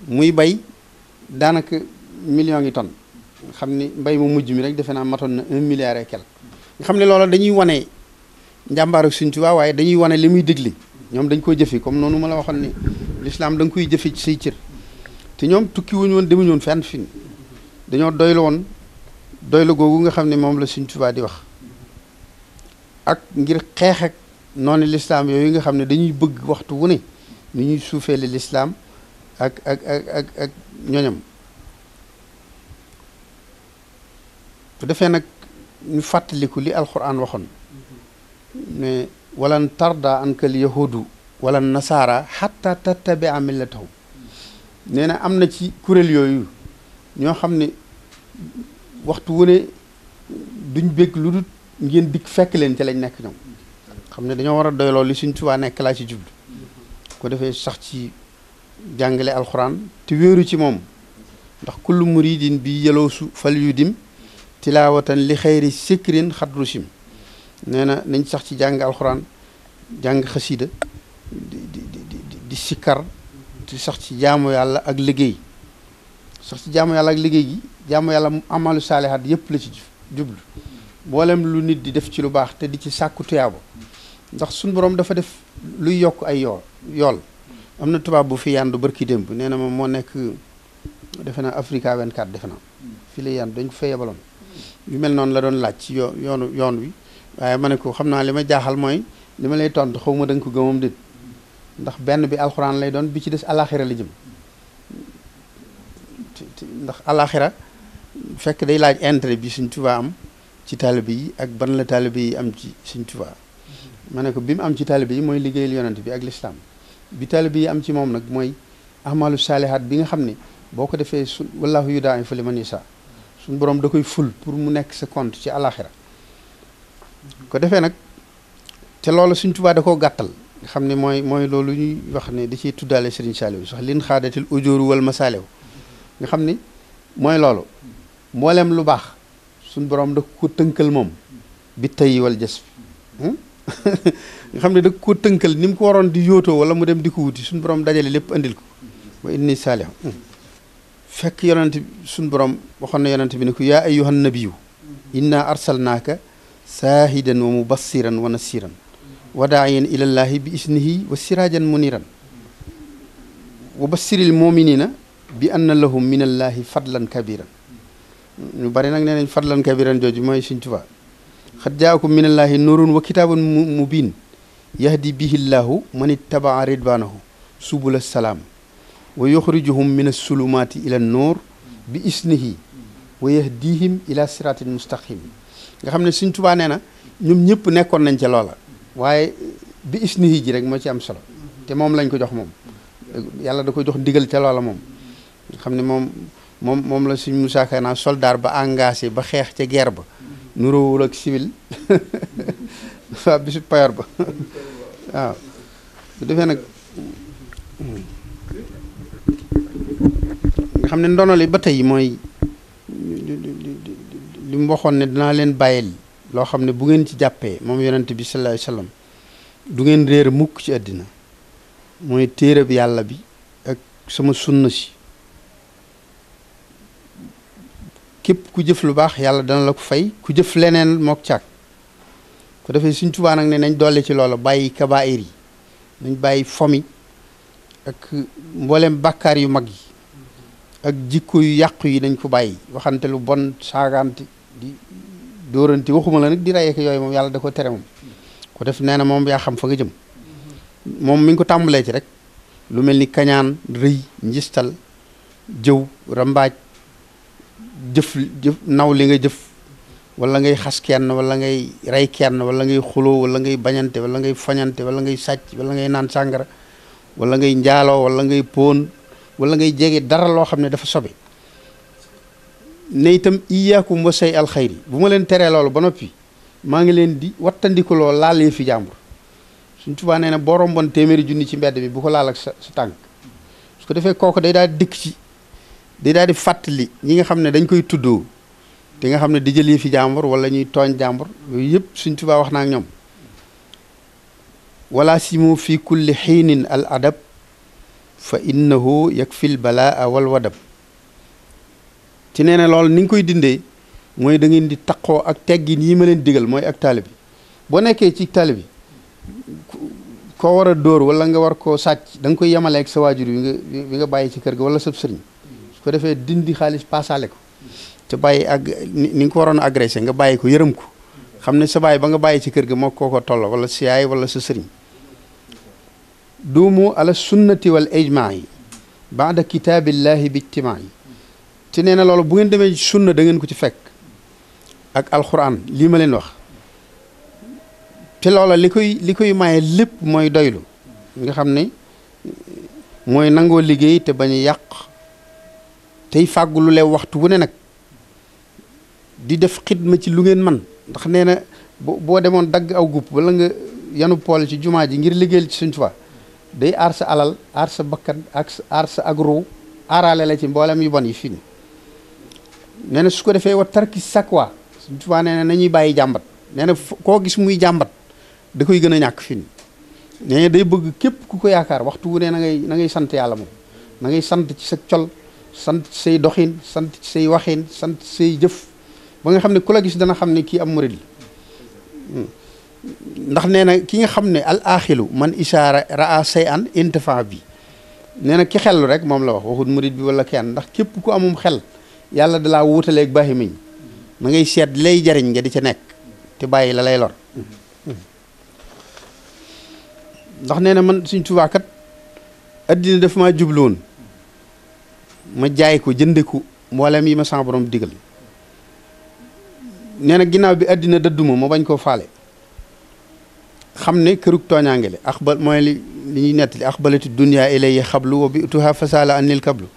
muy bay daanaka millions yi tonnes xam ni mbay mu mujj mi rek defe naa matoon na 1 milliard et quelque nga xam ne loolu dañuy wane njàmbaar ak Sëñ Tuubaa waaye dañuy wane li muy digle ñoom dañ ko jëfe comme noonu ma la waxoon ni l'islam da nga koy jëfe ci say cër te ñoom tukki wuñu woon demuñu woon fenn fi dañoo doylu woon doylu googu nga xam ne moom la Sëñ Tuubaa di wax ak ngir xeex ak noonu l'islam yooyu nga xam ne dañuy bëgg waxtu wu ne ni ñuy suufeele l'islam ak ñoñam bu defee nag ñu fàttaliku li alquran waxoon ne walan tarda ankal yahudu wala nasaara xatta tattabia millatahum nee na am na ci kuréel yooyu ñoo xam ne waxtu wu ne duñ bég lu dul ngeen dikk fekk leen ca lañ nekk ñoom xam ne dañoo war a doyloo li Sëñ Tuubaa nekk laa ci jublu ko defee sax ci jàngale alxuraan te wéeru ci moom ndax kullu muridin bi yeloosu fal yu dim tilaawatan li xayri sikrin xadru sim nee na nañ sax ci jàng alxuraan jàng xasida di sikkar te sax ci jaamu yàlla ak liggéey sax ci jaamu yàlla ak liggéey gi jaamu yàlla amalu saalihaat yépp la ci jublu mboolem lu nit di def ci lu baax te di ci sàkku tuyaaba ndax suñ borom dafa def luy yokk ay yool am na tubaab bu fi yandu barki démb nee na moom moo nekk defe naa Africa 24 defe naa fii la yandu dañ ko fay yebaloon yu mel noonu la doon laaj ci yoon wi waaye ma ne ko xam naa li ma jaaxal mooy li ma lay tontu xaw ma da nga ko gëmam déet ndax benn bi alxuraan lay doon bi ci des alaxira la jëm ndax alaxira fekk day laaj intérêt bi Sëñ Tuubaa am ci taalibe yi ak ban la taalibe yi am ci Sëñ Tuubaa ma ne ko bi mu am ci taalibe yi mooy liggéeyal yonent bi ak lislaam bi taalibe yi am ci moom nag mooy ahmalu saalihaat bi nga xam ne boo ko defee wallaahu yudaa'ifu liman yashaa suñu borom da koy ful pour mu nekk sa compte ci alaxira ko defee nag te loolu Sëñ Tuubaa da koo gàttal nga xam ne mooy loolu ñuy wax ne da ciy tuddaale Sëriñ Saaliw sax lin xaadatil ujooru wal masaaliw nga xam ni mooy loolu mboolem lu baax suñu borom da ko tënkal moom bi tey wal jas bi nga xam ne da ko tënkal ni mu ko waroon di yootoo wala mu dem di ko wuti suñu borom dajale lépp andil ko wa inni saalih fekk yonent bi suñu borom waxoon na yonent bi ne ko yaa ayyuhan nabiyyu inna arsalnaaka saahidan wa mubassiran wa nasiran wa daa'iyan ilallaahi bi isnihi wa siraajan muniran wa bassiril muminina bi anna lahum minallaahi fadlan kabiran ñu bari nag nee nañ fadlan kabiran jooju mooy Sëñ Tuubaa xad jaakum minallaahi nuurun wa kitaabun mubiin yahdi bihillaahu man ittabaa ridwaanahu subula salaam wa yuxrijuhum min assulumaati ila nuur bi isnihi wa yahdihim ila siraatin mustaqim nga xam ne Sëñ Tuubaa nee na ñoom ñëpp nekkoon nañ ca loola waaye bi isnihi ji rek moo ci am solo te moom lañ ko jox moom yàlla da ko jox ndigal ca loola moom nga xam ne moom la Sëñ Musaa Ka naa soldat ba engagé ba xeex ca guerre ba nuróowul ak civil waa bisu payor ba waaw bu defee nag nga xam ne ndono li ba tey mooy li mu waxoon ne dinaa leen bàyyil loo xam ne bu ngeen ci jàppee moom yonent bi sallallahu alayhi wasallam du ngeen réer mukk ci àddina mooy téereb yàlla bi ak sama sunna si képp ku jëf lu baax yàlla dana la ko fay ku jëf leneen mook càkk ko defee Sëñ Tuubaa nag ne nañ dolli ci loolu bàyyi kabaayir yi nañ bàyyi fomi ak mboolem bàkkaar yu mag yi ak jikko yu yàqu yi nañ ko bàyyi waxante lu bon saagante di dóorante waxuma la nag di rey ak yooyu moom yàlla da ko tere moom ko def nee na moom yaa xam fa nga jëm moom mi ngi ko tàmbalee ci rek lu mel ni kañaan rëy njistal jëw rambaaj jëf naw li nga jëf wala ngay xas kenn wala ngay rey kenn wala ngay xuloo wala ngay bañante wala ngay fañante wala ngay sàcc wala ngay naan sàngara wala ngay njaaloo wala ngay póon wala ngay jege dara loo xam ne dafa sobe ne itam iyaakum wa say alxayri bu ma leen teree loolu ba noppi maa ngi leen di wattandikuloo laalee fi jàmbur Sëñ Tuubaa nee na boo romboon téeméeri junni ci mbedd mi bu ko laal ak sa tànk su ko defee kooku day daal di dikk ci day daal di fàttali ñi nga xam ne dañ koy tuddoo te nga xam ne di jëlee fi jàmbur wala ñuy tooñ jàmbur yooyu yëpp Sëñ Tuubaa wax na ak ñoom wala simu fi kulli xiinin al adab fa innahu yakfil balaa wal wadab ci nee na loolu ni nga koy dindee mooy da ngeen di taqoo ak teggin yi ma leen digal mooy ak taali bi boo nekkee ci taali bi koo war a dóor wala nga war koo sàcc da nga koy yemaleeg sa waajur bi nga bàyyi ci kër ga wala sab sëriñ su ko defee dindi xaalis paasaale ko te bàyyi ak ni nga ko waroon agressé nga bàyyi ko yërëm ko xam ne sa bàyyi ba nga bàyyi ci kër ga moo kooko toll wala sa yaay wala sa sëriñ duumu ala sunnati wal ijmaa yi baada kitaabillahi bi ijtimaa yi te nee na loolu bu ngeen demee sunna da ngeen ko ci fekk ak alquran lii ma leen wax te loola li koy maye lépp mooy doylu nga xam ne mooy nangoo liggéey te bañ a yàq tey fàggu lu leew waxtu wu ne nag di def xidma ci lu ngeen man ndax nee na boo demoon dagg aw gupp wala nga yanu pool ci jumaa ji ngir liggéeyal ci Sëñ Tuubaa day aar sa alal aar sa bakkan ak aar sa agro aaraale la ci mboolem yu bon yi fii nee na su ko defee wa tarki sakwa Sëñ Tuubaa nee na nañuy bàyyi jàmbat nee na koo gis muy jàmbat da koy gën a ñàkk fii nee na day bëgg képp ku ko yaakaar waxtu wu ne na ngay sant yàlla moom na ngay sant ci sa col sant ci say doxin sant ci say waxin sant ci say jëf ba nga xam ne ku la gis dana xam ne kii am murid la ndax nee na ki nga xam ne al axilu man ishaara raa say an intifa bi nee na ki xellu rek moom la wax waxut murid bi wala kenn ndax képp ku amum xel yàlla dalaa wutaleeg baaxi miñ na ngay seet lay jariñ nga di ca nekk te bàyyi la lay lor ndax nee na man Sëñ Tuubaa kat addina dafa maa jubloon ma jaay ko jënde ko mboolem yi ma sama borom digal nee na ginnaaw bi addina dëdduma ma bañ koo faale xam ne kërug tooñaange le axbal mooy li ñuy nettali axbalati dunya ilayya xablu wa bituha fasala annil kablu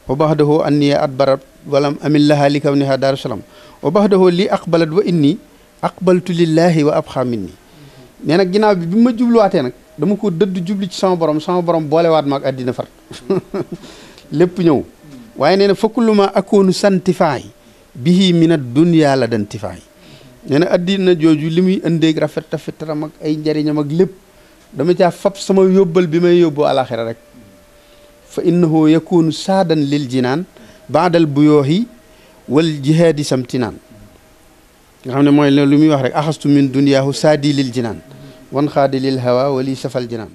wa baxdahu anniya adbarat walam amil laha li kawniha daaru salaam wa baxdahu li aqbalat wa inni aqbaltu lillahi wa abxa minni nee na ginnaaw bi ma jubluwaatee nag dama ko dëdd jubli ci sama borom boolewaat ma ak addina far lépp ñëw waaye nee na fakkullu ma akoonu santifaay bihi min ad-dunya la dantifaay nee na addina jooju li muy ëndeeg rafetaram ak ay njariñam ak lépp dama caa fab sama yóbbal bi may yóbbu alaxira rek fa innahu yakunu saadan lil jinaan baadal buyoohi wal jihaadi samtinaan nga xam ne mooy lu muy wax rek axastu min duniyaahu saadi lil jinaan wan xaadi lil hawa wali safal jinaan